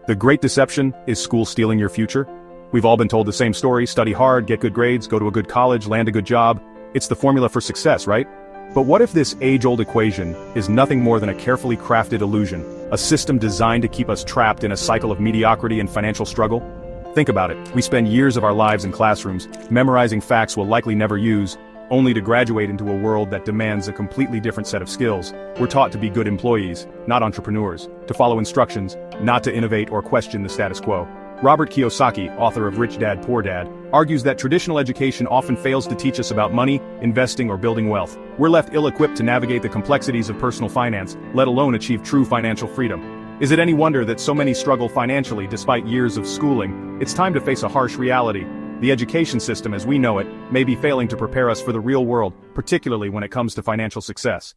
The great deception: is school stealing your future? We've all been told the same story: study hard, get good grades, go to a good college, land a good job. It's the formula for success, right? But what if this age-old equation is nothing more than a carefully crafted illusion, a system designed to keep us trapped in a cycle of mediocrity and financial struggle? Think about it. We spend years of our lives in classrooms, memorizing facts we'll likely never use, only to graduate into a world that demands a completely different set of skills. We're taught to be good employees, not entrepreneurs, to follow instructions, not to innovate or question the status quo. Robert Kiyosaki, author of Rich Dad, Poor Dad, argues that traditional education often fails to teach us about money, investing, or building wealth. We're left ill-equipped to navigate the complexities of personal finance, let alone achieve true financial freedom. Is it any wonder that so many struggle financially despite years of schooling? It's time to face a harsh reality. The education system as we know it may be failing to prepare us for the real world, particularly when it comes to financial success.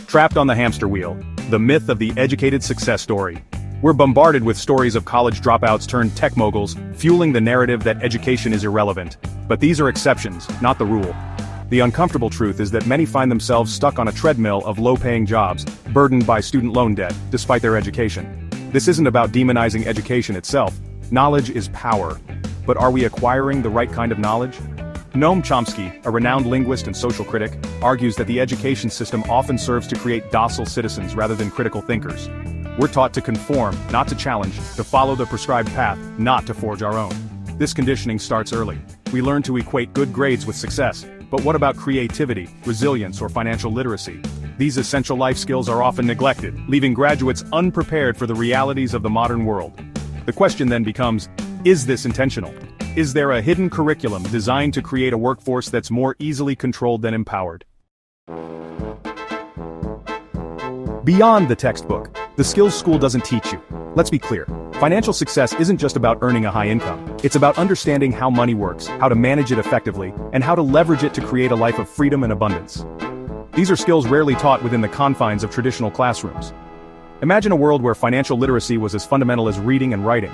Trapped on the hamster wheel, the myth of the educated success story. We're bombarded with stories of college dropouts turned tech moguls, fueling the narrative that education is irrelevant. But these are exceptions, not the rule. The uncomfortable truth is that many find themselves stuck on a treadmill of low-paying jobs, burdened by student loan debt, despite their education. This isn't about demonizing education itself. Knowledge is power. But are we acquiring the right kind of knowledge? Noam Chomsky, a renowned linguist and social critic, argues that the education system often serves to create docile citizens rather than critical thinkers. We're taught to conform, not to challenge, to follow the prescribed path, not to forge our own. This conditioning starts early. We learn to equate good grades with success. But what about creativity, resilience, or financial literacy? These essential life skills are often neglected, leaving graduates unprepared for the realities of the modern world. The question then becomes, is this intentional? Is there a hidden curriculum designed to create a workforce that's more easily controlled than empowered? Beyond the textbook, the skills school doesn't teach you. Let's be clear. Financial success isn't just about earning a high income. It's about understanding how money works, how to manage it effectively, and how to leverage it to create a life of freedom and abundance. These are skills rarely taught within the confines of traditional classrooms. Imagine a world where financial literacy was as fundamental as reading and writing,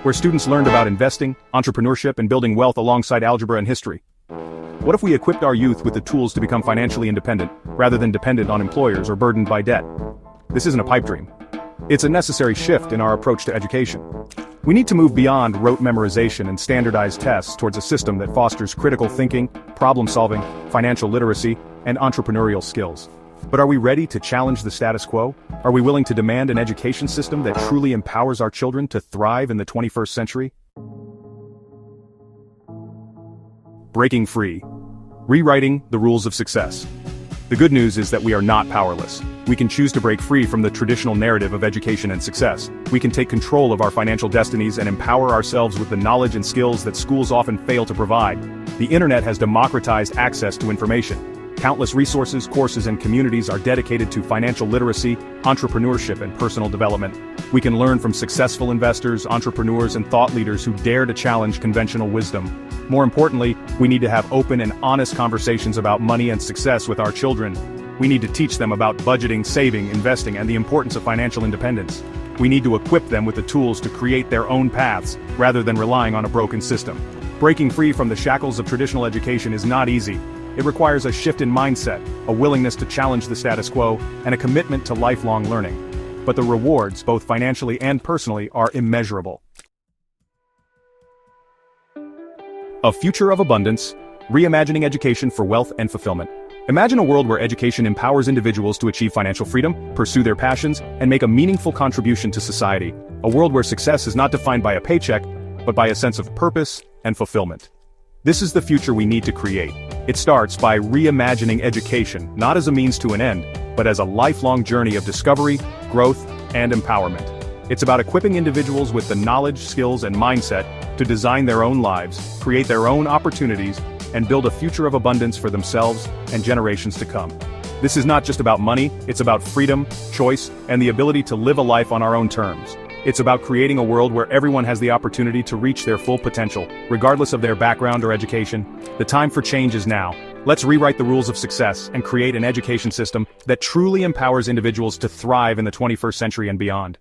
where students learned about investing, entrepreneurship, and building wealth alongside algebra and history. What if we equipped our youth with the tools to become financially independent, rather than dependent on employers or burdened by debt? This isn't a pipe dream. It's a necessary shift in our approach to education. We need to move beyond rote memorization and standardized tests towards a system that fosters critical thinking, problem-solving, financial literacy, and entrepreneurial skills. But are we ready to challenge the status quo? Are we willing to demand an education system that truly empowers our children to thrive in the 21st century? Breaking free. Rewriting the rules of success. The good news is that we are not powerless. We can choose to break free from the traditional narrative of education and success. We can take control of our financial destinies and empower ourselves with the knowledge and skills that schools often fail to provide. The internet has democratized access to information. Countless resources, courses, and communities are dedicated to financial literacy, entrepreneurship, and personal development. We can learn from successful investors, entrepreneurs, and thought leaders who dare to challenge conventional wisdom. More importantly, we need to have open and honest conversations about money and success with our children. We need to teach them about budgeting, saving, investing, and the importance of financial independence. We need to equip them with the tools to create their own paths, rather than relying on a broken system. Breaking free from the shackles of traditional education is not easy. It requires a shift in mindset, a willingness to challenge the status quo, and a commitment to lifelong learning. But the rewards, both financially and personally, are immeasurable. A future of abundance, reimagining education for wealth and fulfillment. Imagine a world where education empowers individuals to achieve financial freedom, pursue their passions, and make a meaningful contribution to society. A world where success is not defined by a paycheck, but by a sense of purpose and fulfillment. This is the future we need to create. It starts by reimagining education, not as a means to an end, but as a lifelong journey of discovery, growth, and empowerment. It's about equipping individuals with the knowledge, skills, and mindset to design their own lives, create their own opportunities, and build a future of abundance for themselves and generations to come. This is not just about money, it's about freedom, choice, and the ability to live a life on our own terms. It's about creating a world where everyone has the opportunity to reach their full potential, regardless of their background or education. The time for change is now. Let's rewrite the rules of success and create an education system that truly empowers individuals to thrive in the 21st century and beyond.